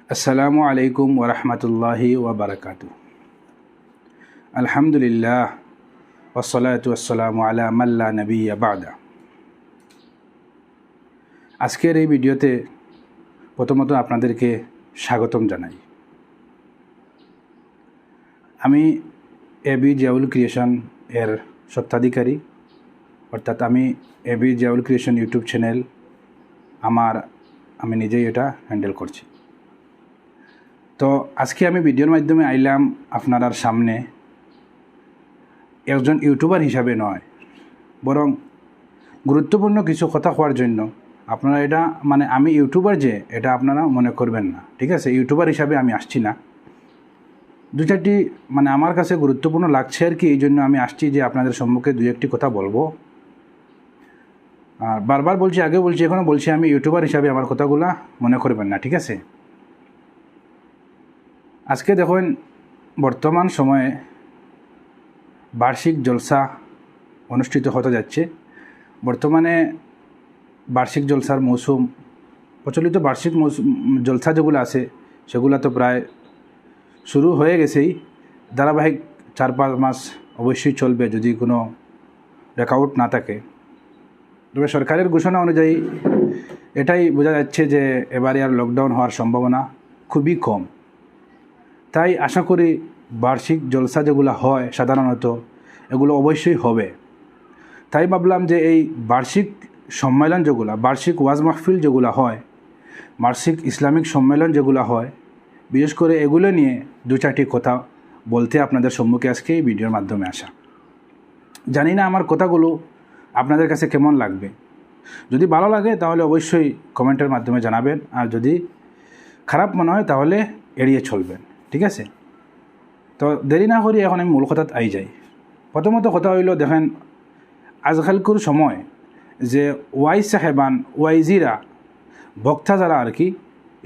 আসসালামু আলাইকুম ওরহমতুল্লাহি ওবরাকাতু। আলহামদুলিল্লাহ ওয়াসসালাতু ওয়াসসালামু আলা মাল্লা নবিয়্যা বা'দা। আজকের এই ভিডিওতে প্রথমত আপনাদেরকে স্বাগতম জানাই। আমি জিয়াউল ক্রিয়েশন এর স্বত্বাধিকারী, অর্থাৎ আমি জিয়াউল ক্রিয়েশন ইউটিউব চ্যানেল আমি নিজেই এটা হ্যান্ডেল করছি। তো আজকে আমি ভিডিওর মাধ্যমে আইলাম আপনার সামনে একজন ইউটিউবার হিসাবে নয়, বরং গুরুত্বপূর্ণ কিছু কথা হওয়ার জন্য। আপনারা এটা আমি ইউটিউবার যে এটা আপনারা মনে করবেন না, ঠিক আছে? ইউটিউবার হিসাবে আমি আসছি না। দু চারটি আমার কাছে গুরুত্বপূর্ণ লাগছে আর কি, এই জন্য আমি আসছি যে আপনাদের সম্মুখে দুই একটি কথা বলবো। আর বারবার বলছি, আগে বলছি, এখনও বলছি, আমি ইউটিউবার হিসাবে আমার কথাগুলা মনে করবেন না, ঠিক আছে? আজকে দেখুন, বর্তমান সময়ে বার্ষিক জলসা অনুষ্ঠিত হতে যাচ্ছে। বর্তমানে বার্ষিক জলসার মৌসুম, প্রচলিত বার্ষিক জলসা যেগুলো আছে সেগুলো তো প্রায় শুরু হয়ে গেছেই। ধারাবাহিক 4-5 মাস অবশ্যই চলবে যদি কোনো ব্রেকআউট না থাকে। তবে সরকারের ঘোষণা অনুযায়ী এটাই বোঝা যাচ্ছে যে এবারে আর লকডাউন হওয়ার সম্ভাবনা খুবই কম। তাই আশা করি বার্ষিক জলসা যেগুলো হয় সাধারণত এগুলো অবশ্যই হবে। তাই ভাবলাম যে এই বার্ষিক সম্মেলন যেগুলো, বার্ষিক ওয়াজ মাহফিল যেগুলো হয়, বার্ষিক ইসলামিক সম্মেলন যেগুলো হয়, বিশেষ করে এগুলো নিয়ে দু চারটি কথা বলতে আপনাদের সম্মুখে আজকে এই ভিডিওর মাধ্যমে আসা। জানি না আমার কথাগুলো আপনাদের কাছে কেমন লাগবে। যদি ভালো লাগে তাহলে অবশ্যই কমেন্টের মাধ্যমে জানাবেন, আর যদি খারাপ মনে হয় তাহলে এড়িয়ে চলবেন, ঠিক আছে? তো দেরি না করি এখন আমি মূল কথাত আই যাই। প্রথমত কথা হইল, দেখেন আজকালকার সময় যে ওয়াইজ সাহেবান, ওয়াইজিরা, বক্তা যারা আর কি,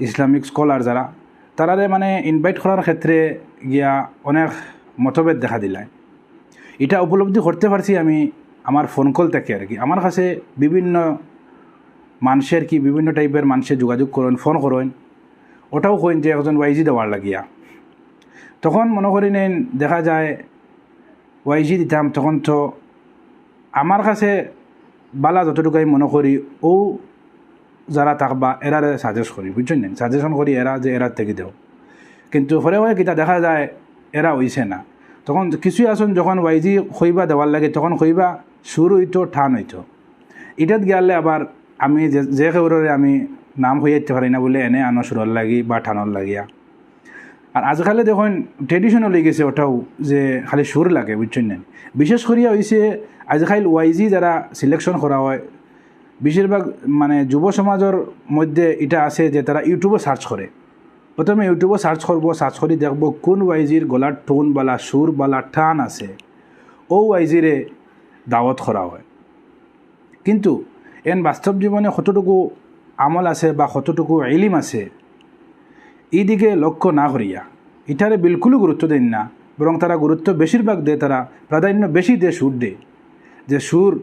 ইসলামিক স্কলার যারা, তারারে ইনভাইট করার ক্ষেত্রে গিয়া অনেক মতভেদ দেখা দিলায়। এটা উপলব্ধি করতে পারছি আমি আমার ফোন কল থেকে আর কি। আমার কাছে বিভিন্ন মানুষের কি বিভিন্ন টাইপের মানুষের যোগাযোগ করেন, ফোন করেন, ওটাও কইন যে একজন ওয়াইজি দেওয়ার লাগিয়া। তখন মনে করি নেন দেখা যায় ওয়াইজি দিতাম, তখন তো আমার কাছে বালা যতটুকু আমি মনে করি ও যারা থাকবা এরারে সাজেস্ট করি, বুঝছেন না? সাজেশন করি এরা যে এরা থেকে দেও, কিন্তু পরে হয় কিতা দেখা যায় এরা হইছে না। তখন কিছুই আসুন যখন ওয়াইজি খইবা দেওয়ার লাগে তখন খইবা সুর হইতো, ঠান হইতো। এটাত গেলে আবার আমি যে খবরের আমি নাম হইতে পারি না বলে এনে আনো সুরর লাগি বা ঠানোর লাগিয়া। আর আজকালে দেখুন ট্রেডিশনাল হয়ে গেছে ওটাও, যে খালি সুর লাগে, বুঝছেন না? বিশেষ করিয়া হয়েছে আজকাল ওয়াইজি যারা সিলেকশন করা হয় বেশিরভাগ যুব সমাজের মধ্যে এটা আছে যে তারা ইউটিউবে সার্চ করে। প্রথমে ইউটিউবে সার্চ করবো, সার্চ করি দেখবো কোন ওয়াইজির গলার টোন বালা, সুর বালা, টান আছে, ও ওয়াইজিরে দাওয়াত করা হয়। কিন্তু এন বাস্তব জীবনে কতটুকু আমল আছে বা কতটুকু ইলিম আছে এই দিকে লক্ষ্য না করিয়া এটারে বিলকুলও গুরুত্ব দেন না, বরং তারা গুরুত্ব বেশিরভাগ দেয়, তারা প্রাধান্য বেশি দেয় সুর দেয়, যে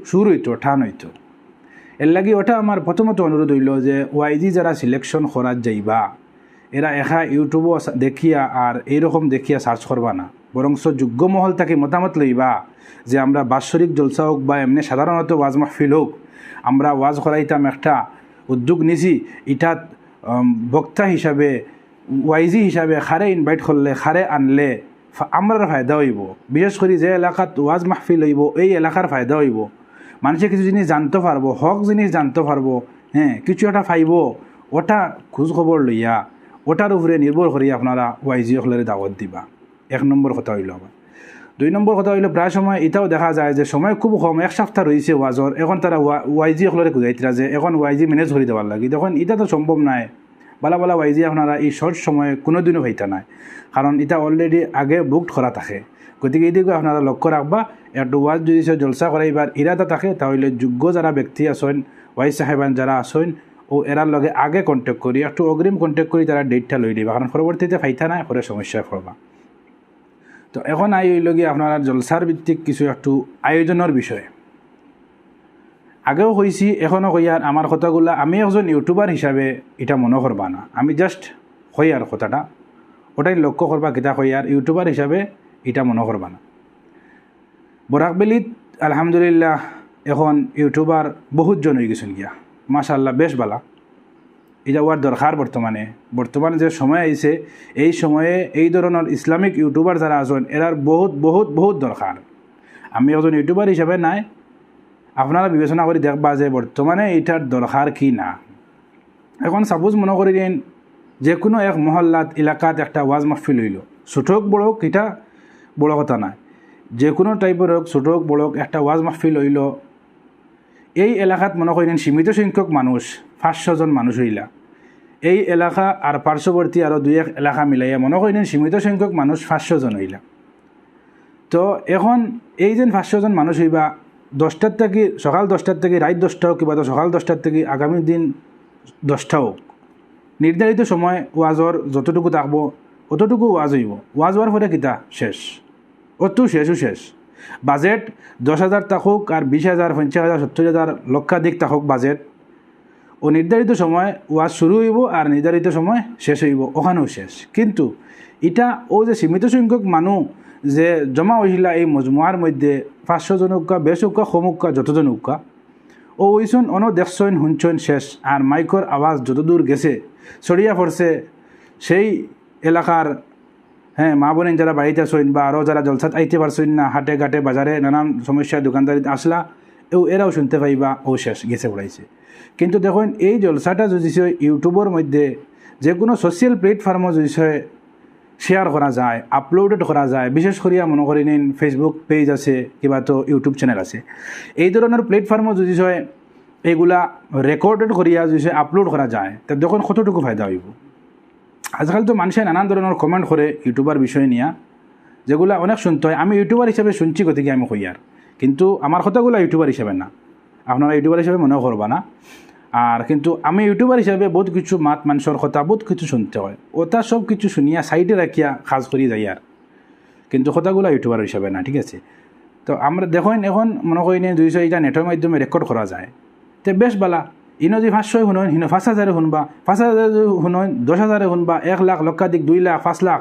সুর হইতো, ঠান হইতো। এর লাগি ওটা আমার প্রথমত অনুরোধ হইল যে ওয়াইজি যারা সিলেকশন করার যাইবা এরা একা ইউটিউবও দেখিয়া আর এইরকম দেখিয়া সার্চ করবা না, বরং যোগ্য মহল তাকে মতামত লইবা যে আমরা বাৎসরিক জলসা হোক বা এমনি সাধারণত ওয়াজ মাহফিল হোক, আমরা ওয়াজ করাইতাম, একটা উদ্যোগ নিছি, ইটাত বক্তা হিসাবে, ওয়াইজি হিসাবে খারে ইনভাইট করলে, খারে আনলে আমরার ফায়দা হইব। বিশেষ করে যে এলাকাত ওয়াজ মাহফিল হইব এই এলাকার ফায়দা হইব। মানুষে কিছু জিনিস জানতে পারবো, হক জিনিস জানতে পারবো, কিছু একটা পাইব। ওটা খোঁজ খবর লইয়া ওটার উপরে নির্ভর করিয়া আপনারা ওয়াইজি হলের দাওয়াত দিবা। 1 নম্বর কথা হইল। আবার 2 নম্বর কথা হইল, প্রায় সময় এটাও দেখা যায় যে সময় খুব কম, 1 সপ্তাহ রয়েছে ওয়াজর, এখন তারা ওয়াইজি হলের খুঁজাইতরা যে এখন ওয়াইজি ম্যানেজ করে দেওয়ার লাগে। দেখুন এটা তো সম্ভব নয়। বালা বালা ওয়াইজি আপনারা এই শর্ট সময়ে কোনো দিনও হইতা নাই, কারণ এটা অলরেডি আগে বুকড করা থাকে। গতিকে এইদিকে আপনারা লক্ষ্য রাখবা, একটু ওয়াজ যদি জলসা করাইবার ইরাদা থাকে তাহলে যোগ্য যারা ব্যক্তি আসেন, ওয়াইজ সাহেবান যারা আসেন, ও এরার লগে আগে কন্ট্যাক্ট করি, একটু অগ্রিম কন্ট্যাক্ট করি তারা ডেটটা লই দিবা, কারণ পরবর্তীতে ফাইতা নাই পরে সমস্যায় পড়বা। তো এখন হইল গিয়ে আপনারা জলসার ভিত্তিক কিছু একটু আয়োজনের বিষয়ে। আগেও কইছি, এখনও কইয়ার আমার কথাগুলা আমি একজন ইউটিউবার হিসাবে এটা মনে করবা না। আমি জাস্ট হয় আর কথাটা ওটাই লক্ষ্য করবা কিতা হয় আর ইউটিউবার হিসাবে এটা মনে করবা না। বরাক বেলিত আলহামদুলিল্লাহ এখন ইউটিউবার বহুত জন হয়ে গেছেন গিয়া, মাশাআল্লাহ বেশ বালা। এটা ওয়ার দরকার বর্তমানে যে সময় আইছে এই সময়ে এই ধরনের ইসলামিক ইউটিউবার যারা আছেন এরার বহুত বহুত বহুত দরকার। আমি একজন ইউটিউবার হিসাবে নাই, আপনারা বিবেচনা করে দেখবা যে বর্তমানে এইটার দরকার কি না। এখন সাপোজ মনে করি দিন যে কোনো এক মহল্লাত এলাকাত একটা ওয়াজ মাহফিল হইল, ছোট হোক বড় হোক এটা বড় কথা নাই, যে কোনো টাইপের হোক ছোট হোক বড় হোক একটা ওয়াজ মাহফিল হইল, এই এলাকাত মনে করেন সীমিত সংখ্যক মানুষ 500 জন মানুষ হইলা, এই এলাকা আর পার্শ্ববর্তী আরও 2-1 এলাকা মিলাইয়া মনে করেন সীমিত সংখ্যক মানুষ 500 জন হইলা। তো এখন এই যে 500 জন মানুষ হইবা 10টার থেকে সকাল 10টার থেকে রাত 10টা হোক কিংবা সকাল 10টার থেকে আগামী দিন 10টা হোক, নির্ধারিত সময় ওয়াজর যতটুকু থাকবো অতটুকু ওয়াজ হইব। ওয়াজ হওয়ার পরে কিতা শেষ, অত শেষ। বাজেট 10,000 থাকুক আর 20,000 50,000 70,000 লক্ষাধিক থাকুক বাজেট, ও নির্ধারিত সময় ওয়াজ শুরু হইব আর নির্ধারিত সময় শেষ হইব, ওখানেও শেষ। কিন্তু এটা ও যে সীমিত সংখ্যক মানুষ যে জমা হয়েছিল এই মজমুয়ার মধ্যে 500 জন হোক বেশ হোক কম হোক যতজন হোক, ও ওইসন অন দেখছইন শুনছইন শেষ। আর মাইকর আওয়াজ যতদূর গেছে ছড়িয়া পড়ছে সেই এলাকার মা বোনেন যারা বাড়িতে আসইন বা আরও যারা জলসাত আইতে পারছইন না, হাটে ঘাটে বাজারে নানান সমস্যা দোকানদারিতে আসলা, এরাও শুনতে পাইবা ও শেষ গেছে পড়াইছে। কিন্তু দেখুন এই জলসাটা যদি ইউটিউবের মধ্যে যে কোনো সোশ্যাল প্ল্যাটফর্মও যদি শেয়ার করা যায়, আপলোডেড করা যায়, বিশেষ করিয়া মনে করি নিন ফেসবুক পেজ আছে কিংবা তো ইউটিউব চ্যানেল আছে, এই ধরনের প্ল্যাটফর্মও যদি এইগুলা রেকর্ডেড করিয়া যদি আপলোড করা যায় তা দেখুন কতটুকু ফায়দা হইব। আজকাল তো মানুষের নানান ধরনের কমেন্ট করে ইউটিউবার বিষয় নিয়ে, যেগুলো অনেক শুনতে হয়। আমি ইউটিউবার হিসাবে শুনছি গতিকে আমি কই আর, কিন্তু আমার কথাগুলো ইউটিউবার হিসাবে না, আপনারা ইউটিউবার হিসাবে মনেও করবা না। আর কিন্তু আমি ইউটিউবার হিসাবে বহুত কিছু মাত মানুষের কথা বহুত কিছু শুনতে হয়, ওটা সব কিছু শুনিয়া সাইডে রাখিয়া খাস করি যাই আর, কিন্তু কথাগুলো ইউটিউবার হিসাবে না, ঠিক আছে। তো আমরা দেখুন এখন মনে করি নিয়ে 200 এটা নেটের মাধ্যমে রেকর্ড করা যায়, তো বেশ বালা। ইনো যে 500 শুনুন, হিনো 5,000 শুনবা, 5,000 শুনুন, 10,000 শুনবা, 1 লাখ লক্ষাধিক 2 লাখ 5 লাখ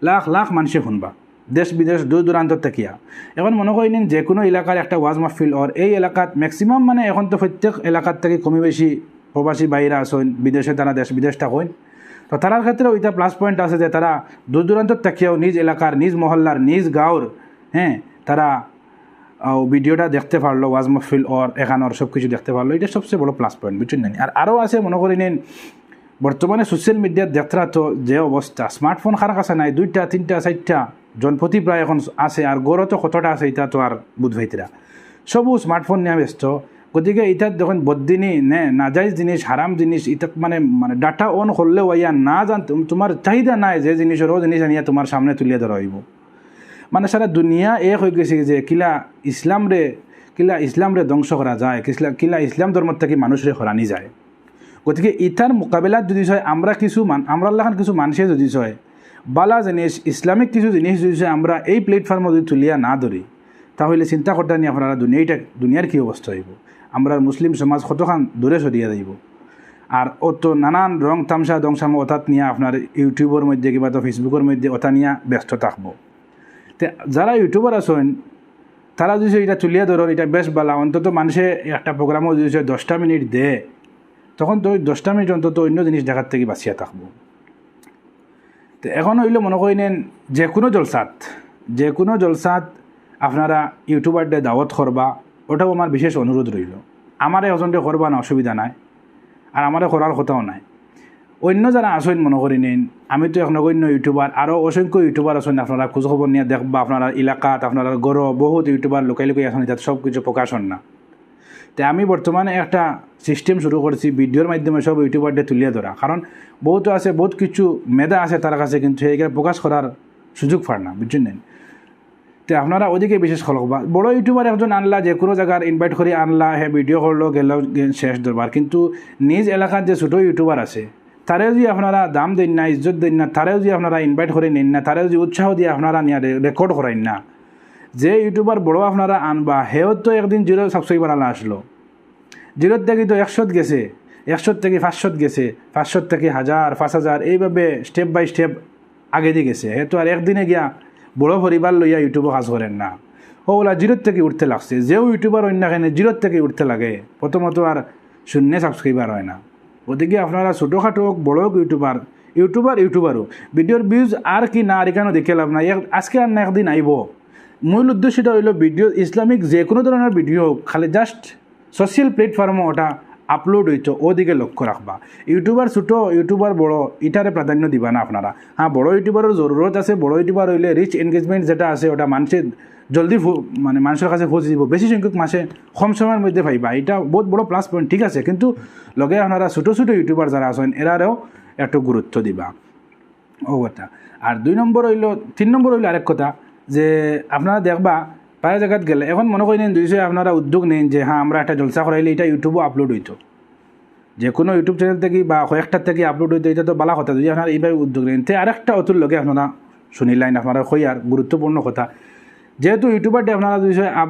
লাখ লাখ মানুষে শুনবা, দেশ বিদেশ দূর দূরান্তর থাকিয়া। এখন মনে করি নিন যে কোনো এলাকার একটা ওয়াজ মাহফিল ওর এই এলাকাত ম্যাক্সিমাম মানে এখন তো প্রত্যেক এলাকার থেকে কমই বেশি প্রবাসী বাইরা আসেন, বিদেশে তারা দেশ বিদেশ থাকেন। তো তারার ক্ষেত্রেও এটা প্লাস পয়েন্ট আছে যে তারা দূর দূরান্তর থাকিয়াও নিজ এলাকার নিজ মহল্লার নিজ গাঁওর তারা ভিডিওটা দেখতে পারলো, ওয়াজ মাহফিল ওর এখানোর সব কিছু দেখতে পারলো, এটা সবচেয়ে বড় প্লাস পয়েন্ট, বুঝছেন না। আর আরও আছে মনে করি নিন বর্তমানে সোশ্যাল মিডিয়ার যাত্রা তো যে অবস্থা, স্মার্টফোন কার কাছে নাই, 2টা 3টা 4টা জনপতি প্রায় এখন আছে, আর গড়ও তো কতটা আছে এটা তো আর বুধভাইতিরা সবও স্মার্টফোন নিয়ে ব্যস্ত। গতিকে এটার যখন বদিনী নাজাইজ জিনিস হারাম জিনিস এটা মানে ডাটা অন করলেও ইয়া না জানতে তোমার চাহিদা নাই যে জিনিসেরও জিনিস আনিয়া তোমার সামনে তুলিয়ে ধরা হইব। মানে সারা দুনিয়া এক হয়ে গেছে যে কিলা ইসলামরে ধ্বংস করা যায়, কিলা ইসলাম ধর্মের থেকে মানুষরে হরানি যায়। গতিকে ইটার মোকাবিলাত যদি আমরা আমরা কিছু মানুষে যদি বালা জিনিস ইসলামিক কিছু জিনিস যদি আমরা এই প্ল্যাটফর্মে যদি তুলিয়া না ধরি, তাহলে চিন্তা করতে নিয়ে আপনারা দুনিয়ার কী অবস্থা হইব। আমরা মুসলিম সমাজ কতখান দূরে সরিয়ে যাইব। আর অত নানান রং তামসা দংসাম অর্থাৎ নিয়ে আপনার ইউটিউবের মধ্যে কিংবা তো ফেসবুকের মধ্যে ওটা নিয়ে ব্যস্ত থাকবো। তো যারা ইউটিউবার আছেন তারা যদি এটা তুলিয়া ধরেন এটা বেশ বালা। অন্তত মানুষে একটা প্রোগ্রামও যদি 10টা মিনিট দেয় তখন তো ওই 10টা মিনিট অন্তত অন্য জিনিস দেখার থেকে বাঁচিয়া থাকবো। তো এখন হইলে মনে করি নেন যে কোনো জলসাত আপনারা ইউটিউবারদের দাওয়াত করবা, ওটাও আমার বিশেষ অনুরোধ রইল। আমারে ওজনটা করবা না, অসুবিধা নাই, আর আমারে করার কথাও নাই। অন্য যারা আসেন মনে করি নিন, আমি তো এখন অন্য ইউটিউবার আরও অসংখ্য ইউটিউবার আসেন, আপনারা খোঁজখবর নিয়ে দেখবা আপনারা এলাকাত আপনারা গড় বহুত ইউটিউবার লোকাই আসেন, এটা সব কিছু প্রকাশন না। তো আমি বর্তমানে একটা সিস্টেম শুরু করছি ভিডিওর মাধ্যমে সব ইউটিউবারদের তুলিয়ে ধরা, কারণ বহুত আছে বহুত কিছু মেধা আছে তার কাছে, কিন্তু এইগুলো প্রকাশ করার সুযোগ পার না, বুঝছেন নেন। তো আপনারা ওদিকে বিশেষ খলকবা। বড় ইউটিউবার একজন আনলা, যে কোনো জায়গার ইনভাইট করে আনলা, ভিডিও করলো গেল শেষ দরবার। কিন্তু নিজ এলাকার যে ছোটো ইউটিউবার আছে তারেও যদি আপনারা দাম দেন না, ইজ্জত দেন না, তারেও যদি আপনারা ইনভাইট করে নিন না, তারেও যদি উৎসাহ দিয়ে আপনারা নিয়ে রেকর্ড করাইন না, যে ইউটিউবার বড় আপনারা আনবা হেও তো একদিন 0 সাবস্ক্রাইবার আলা আসলো, 0 থেকে তো 100 গেছে, 100 থেকে 500 গেছে, 500 থেকে 1000, 5000 এইভাবে স্টেপ বাই স্টেপ আগে দিয়ে গেছে। তো আর একদিনে গিয়া বড় পরিবার লইয়া ইউটিউবে কাজ করেন না, ওগুলা জিরোর থেকে উঠতে লাগছে। যেও ইউটিউবার অন্য এখানে জিরোর থেকে উঠতে লাগে, প্রথমত আর শূন্য সাবস্ক্রাইবার হয় না। গতিকে আপনারা ছোটোখাটো হোক বড় হোক ইউটিউবারও ভিডিওর ভিউজ আর কি না আর এখানেও দেখে লাভ নাই, আজকে আর না একদিন আইব। মূল উদ্দেশ্যটা হইল ভিডিও ইসলামিক যে কোনো ধরনের ভিডিও খালি জাস্ট সোশ্যাল প্ল্যাটফর্মে ওটা আপলোড হইতো, ওদিকে লক্ষ্য রাখবা। ইউটিউবার ছোটো ইউটিউবার বড় এটারে প্রাধান্য দিবা না আপনারা। হ্যাঁ, বড় ইউটিউবারের জরুরত আছে, বড় ইউটিউবার হইলে রিচ এনগেজমেন্ট যেটা আছে ওটা মানুষের জলদি মানে মানুষের কাছে পৌঁছে দিব, বেশি সংখ্যক মাসে কম সময়ের মধ্যে পাইবা, এটা বহুত বড় প্লাস পয়েন্ট, ঠিক আছে। কিন্তু লগে আপনারা ছোটো ইউটিউবার যারা আছেন এরারেও একটু গুরুত্ব দিবা, ও কথা। আর 3 নম্বর হইল আরেক কথা, যে আপনারা দেখবা প্রায় জায়গাত গেলে এখন মনে করেন 200 আপনারা উদ্যোগ নেন যে হ্যাঁ আমরা একটা জলসা করাইলে এটা ইউটিউবও আপলোড হইতো, যে কোনো ইউটিউব চ্যানেল থেকে বা কয়েকটার থেকে আপলোড হইতো, এটা তো বালা কথা। যদি আপনারা এইভাবে উদ্যোগ নেন, তে আরেকটা অতুর লগে আপনারা শুনিলেন আপনারা কইয়ার গুরুত্বপূর্ণ কথা, যেহেতু ইউটিউবার ডে আপনারা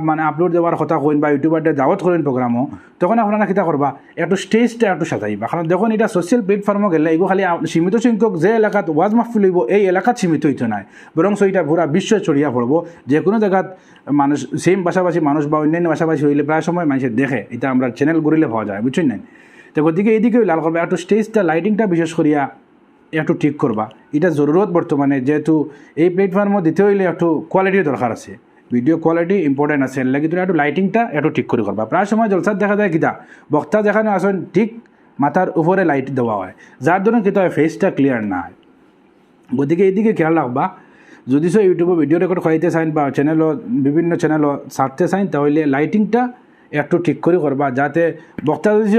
মানে আপলোড দেওয়ার কথা কইন বা ইউটিউবার ডে দাওয়াত করেন প্রোগ্রামও, তখন আপনারা কিতা করবা একটু স্টেজটা একটু সাজাইবা। কারণ দেখুন এটা সোশ্যাল প্ল্যাটফর্মে গেলে এগুলো খালি সীমিত সংখ্যক যে এলাকাত ওয়াজ মাহফিল হইব এই এলাকাত সীমিত হইতো নাই, বরং এটা পুরা বিশ্ব ছড়িয়া পড়ব। যে কোনো জায়গাত মানুষ সেম ভাষাভাষী মানুষ বা অন্যান্য ভাষাভাষী হইলে প্রায় সময় মানুষের দেখে, এটা আমরা চ্যানেল ঘুরিলে পাওয়া যায়, বুঝছেন না। তো গতিকে এইদিকে লাল করবা, একটু স্টেজটা লাইটিংটা বিশেষ করিয়া একটু ঠিক করবা, এটা জরুরত বর্তমানে। যেহেতু এই প্ল্যাটফর্মও দিতে হইলে একটু কোয়ালিটির দরকার আছে, ভিডিও কোয়ালিটি ইম্পর্টেন্ট আছে, এর লাগি তুমি একটু লাইটিংটা একটু ঠিক করে করবা। প্রায় সময় জলসাত দেখা যায় কিতা বক্তা যেখানে আসেন ঠিক মাথার উপরে লাইট দেওয়া হয়, যার জন্য কিতা হয় ফেসটা ক্লিয়ার না হয়। গতিকে এইদিকে খেয়াল রাখবা। যদি সে ইউটিউবে ভিডিও রেকর্ড করাইতে চান বা চ্যানেলও বিভিন্ন চ্যানেলও ছাড়তে চান, তাহলে লাইটিংটা একটু ঠিক করে করবা, যাতে বক্তা যদি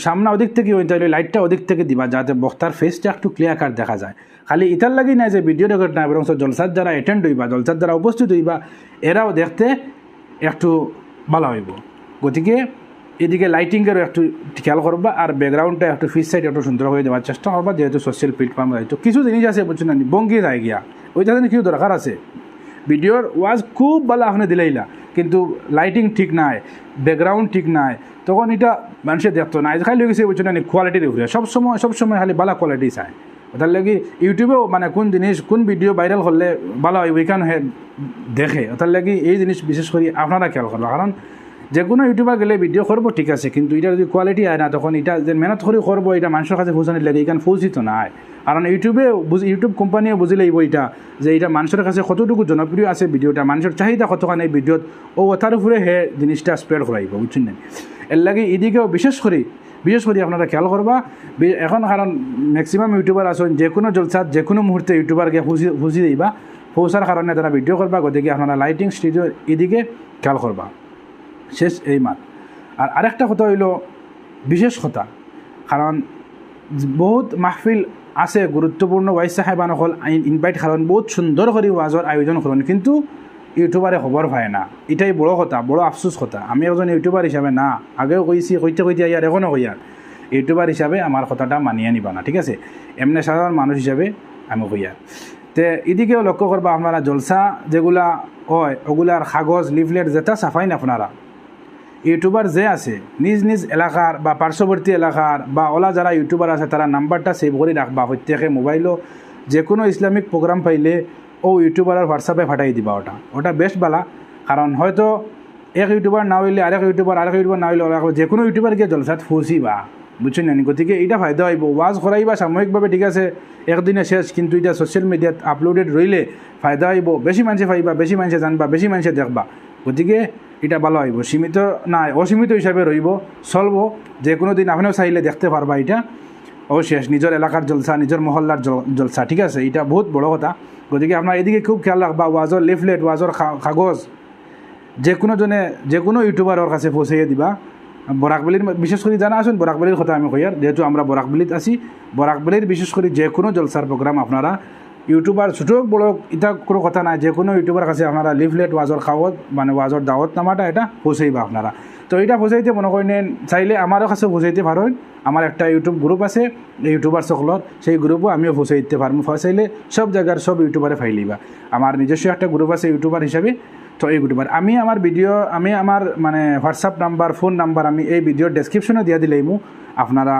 সামনে ওদিক থেকে হয় তাহলে লাইটটা ওদিক থেকে দিবা, যাতে বক্তার ফেসটা একটু ক্লিয়ার কাট দেখা যায়। খালি ইতার লাগি নাই যে ভিডিও রেকর্ড নাই, বরং জলসার যারা অ্যাটেন্ড হইবা, জলসার যারা উপস্থিত হইবা, এরাও দেখতে একটু ভালো হইব। গতিকে এদিকে লাইটিংয়েরও একটু খেয়াল করবা, আর ব্যাকগ্রাউন্ডটা একটু ফিস সাইড একটু সুন্দর করে দেওয়ার চেষ্টা করবা, যেহেতু সোশ্যাল প্ল্যাটফর্মে দায়িত্ব কিছু জিনিস আছে বুঝছেন না, বঙ্গি যায় গিয়া ওইটা যেন কিছু দরকার আছে। ভিডিওর ওয়াজ খুব ভালো আপনি দিলাইলা, কিন্তু লাইটিং ঠিক নাই, ব্যাকগ্রাউন্ড ঠিক নাই, তখন এটা মানুষের দেখতো না। খালি হয়ে গেছে বুঝছেন না কোয়ালিটির উপরে, সবসময় খালি ভালো কোয়ালিটি চায়। ওটার লাগি ইউটিউবেও মানে কোন জিনিস কোন ভিডিও ভাইরাল করলে ভালো হয় ওইখানে দেখে, ওটার লাগি এই জিনিস বিশেষ করে আপনারা খেয়াল করবা। কারণ যে কোনো ইউটিউবার গেলে ভিডিও করবো ঠিক আছে, কিন্তু এটা যদি কোয়ালিটি হয় না, তখন এটা যে মেহনত করে করবো এটা মানুষের কাছে পৌঁছানোর লাগে এখানে পৌঁছিত না হয়। কারণ ইউটিউব কোম্পানিও বুঝি লাগব এটা, যে এটা মানুষের কাছে কতটুকু জনপ্রিয় আছে ভিডিওটা, মানুষের চাহিদা কতখানি এই ভিডিওত, ও ওটার উপরে জিনিসটা স্প্রেড করাইব, বুঝছেন না। এর লাগে এদিকেও বিশেষ করে আপনারা খেয়াল করবা। এখন কারণ ম্যাক্সিমাম ইউটিউবার আছেন যে কোনো জলসাত যে কোনো মুহূর্তে ইউটিউবারকে ফুসি দিবা, পৌঁছার কারণে তারা ভিডিও করবা। গতিকে আপনারা লাইটিং স্টুডিও এদিকে খেয়াল করবা। শেষ এই মাত। আর আরেকটা কথা হইল বিশেষ কথা, কারণ বহুত মাহফিল আছে গুরুত্বপূর্ণ ওয়াইজ সাহেবান হল ইনভাইট কারণ বহুত সুন্দর করে ওয়াজর আয়োজন করেন, কিন্তু ইউটিউবারে খবর পায় না। এটাই বড় কথা, বড় আফসোস কথা। আমি একজন ইউটিউবার হিসাবে না, আগেও কইছি, কইতে আর এখনও কই, আর ইউটিউবার হিসাবে আমার কথাটা মানিয়ে নিবা না, ঠিক আছে। এমনি সাধারণ মানুষ হিসাবে আমি কই। আর তে এদিকেও লক্ষ্য করবা আপনারা জলসা যেগুলা হয় ওগুলার কাগজ লিফলেট যেটা সাফাই না আপনারা ইউটিউবার যে আছে নিজ এলাকার বা পার্শ্ববর্তী এলাকার বা ওলা যারা ইউটিউবার আছে তারা নাম্বারটা সেভ করে রাখবা। প্রত্যেকে মোবাইলও যে কোনো ইসলামিক প্রোগ্রাম পাইলে ও ইউটিউবারের হোয়াটসঅ্যাপে ফাটাই দিবা। ওটা বেস্ট বালা, কারণ হয়তো এক ইউটিউবার না হইলে আরেক ইউটিউবার না হইলে ওরা যে কোনো ইউটিউবার গিয়ে জলসাত ফুসিবা, বুঝছেন না। গতিকে এটা ফায়দা হইব, ওয়াজ করাইবা সাময়িকভাবে ঠিক আছে, একদিনে শেষ, কিন্তু এটা সোশ্যাল মিডিয়াত আপলোডেড রইলে ফায়দা হইব, বেশি মানুষে পাইবা, বেশি মানুষে জানবা, বেশি মানুষে দেখবা। গতিকে এটা ভালো হইব, সীমিত না অসীমিত হিসাবে রইব, চলব। যে কোনো দিন আপনিও চাইলে দেখতে পারবা এটা ও শেষ, নিজের এলাকার জলসা, নিজের মহল্লার জলসা, ঠিক আছে। এটা বহুত বড় কথা। গতিকে আপনার এদিকে খুব খেয়াল রাখবা। ওয়াজর লিফলেট, ওয়াজর কাগজ যে কোনো ইউটিউবারের কাছে পৌঁছাইয়ে দিবা। বরাকবেলির বিশেষ করে জানা আসুন, বরাকবেলির কথা আমি কই, আর যেহেতু আমরা বরাকবেলিত আছি, বরাকবেলির বিশেষ করে যে কোনো জলসার প্রোগ্রাম আপনারা ইউটিউবার ছোটো বড় এটা কোনো কথা নাই, যে কোনো ইউটিউবার কাছে আপনারা লিফলেট, ওয়াজর কাগজ মানে ওয়াজর দাওয়াত নামাটা এটা পৌঁছাইবা আপনারা। তো এটা পৌঁছাইতে মনে করেন চাইলে আমারও কাছে পৌঁছাইতে পারেন। আমার একটা ইউটিউব গ্রুপ আছে ইউটিউবার সকলের, সেই গ্রুপও আমিও পৌঁছাই দিতে পারবো। চাইলে সব জায়গার সব ইউটিউবারে ফাইলিবা। আমার নিজস্ব একটা গ্রুপ আছে ইউটিউবার হিসাবে, তো এই ইউটিউবার আমি আমার মানে হোয়াটসঅ্যাপ নাম্বার, ফোন নাম্বার আমি এই ভিডিওর ডেসক্রিপশনে দিয়ে দিলেইমু, আপনারা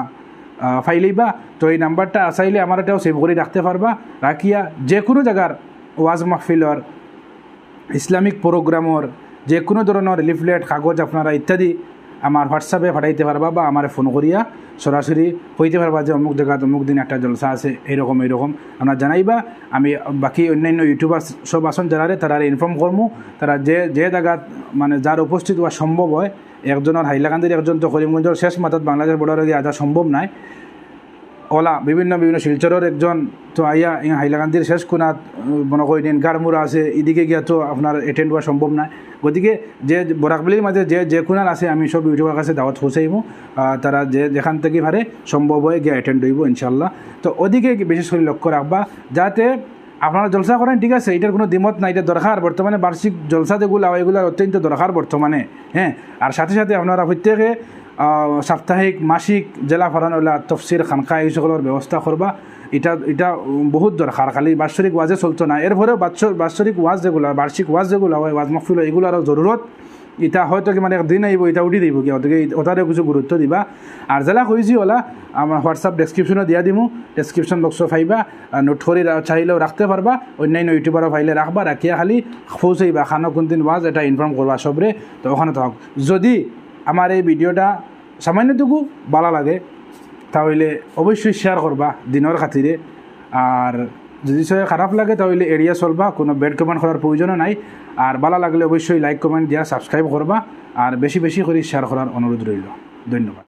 ফাইলেইবা। তো এই নাম্বারটা আসাইলে আমার এটাও সেভ করে রাখতে পারবা, রাখিয়া যে কোনো জায়গার ওয়াজ মাহফিলর, ইসলামিক প্রোগ্রামর, যে কোনো ধরনের লিফলেট, কাগজ আপনারা ইত্যাদি আমার হোয়াটসঅ্যাপে পাঠাইতে পারবা বা আমার ফোন করিয়া সরাসরি হইতে পারবা যে অমুক জায়গায় অমুক দিন একটা জলসা আছে, এইরকম আমরা জানাইবা। আমি বাকি অন্যান্য ইউটিউবার সব আসন যারা তারা ইনফর্ম করবো, তারা যে যে জায়গাত মানে যার উপস্থিত হওয়া সম্ভব হয়। একজনের হাইলাকান্দির, একজন তো করিমগঞ্জের শেষ মাথাত বাংলাদেশ বর্ডারে গিয়ে আসা সম্ভব নাই, ওলা বিভিন্ন শিলচরের একজন তো আইয়া হাইলাকান্দির শেষ কোনাত মনে করি দিন গাড়মুড়া আছে, এদিকে গিয়া তো আপনার অ্যাটেন্ড হওয়া সম্ভব নয়। গতিকে যে বরাকবেলির মাঝে যে কোনার আছে আমি সব ইউটিউবের কাছে দাওয়াত পৌঁছাইব, তারা যেখান থেকে পারে সম্ভব হয়ে গিয়ে অ্যাটেন্ড হইব ইনশাল্লাহ। তো ওদিকে বিশেষ করে লক্ষ্য রাখবা যাতে আপনারা জলসা করেন, ঠিক আছে, এটার কোনো দ্বিমত নাই, এটা দরকার বর্তমানে বার্ষিক জলসা যেগুলো এগুলো অত্যন্ত দরকার বর্তমানে। হ্যাঁ, আর সাথে সাথে আপনারা প্রত্যেকে সাপ্তাহিক মাসিক জেলা ফরানলা তফসির খানকা এই সকলের ব্যবস্থা করবা। এটা বহুত দরকার, খালি বাৎসরিক ওয়াজে চলতো না। এরপরেও বাৎসরিক ওয়াজ যেগুলো, বার্ষিক ওয়াজ যেগুলো হয়, ওয়াজ মাহফিল এগুলোরও জরুরত। এটা হয়তো কি মানে একদিন আইব, এটা উঠি দিব কি, ওদেরকে ওটারও কিছু গুরুত্ব দিবা। আর জেলা কইছি ওলা আমার হোয়াটসঅ্যাপ ডেসক্রিপশনও দিয়া দিমু, ডেসক্রিপশন বক্সও পাইবা, নোট করে চাইলেও রাখতে পারবা, অন্যান্য ইউটিউবারও পাইলে রাখবা, রাখিয়া খালি পৌঁছাইবা খানো কোনদিন ওয়াজ এটা ইনফর্ম করবা সবরে। তো ওখানে থাক, যদি আমার এই ভিডিওটা সামান্যটুকু ভালো লাগে তাহলে অবশ্যই শেয়ার করবা দিনের খাতিরে। আর যদি সে খারাপ লাগে তাহলে এড়িয়ে চলবা, কোনো ব্যাড কমেন্ট করার প্রয়োজনও নাই। আর ভালো লাগলে অবশ্যই লাইক কমেন্ট দিয়া সাবস্ক্রাইব করবা, আর বেশি বেশি করে শেয়ার করার অনুরোধ রইল। ধন্যবাদ।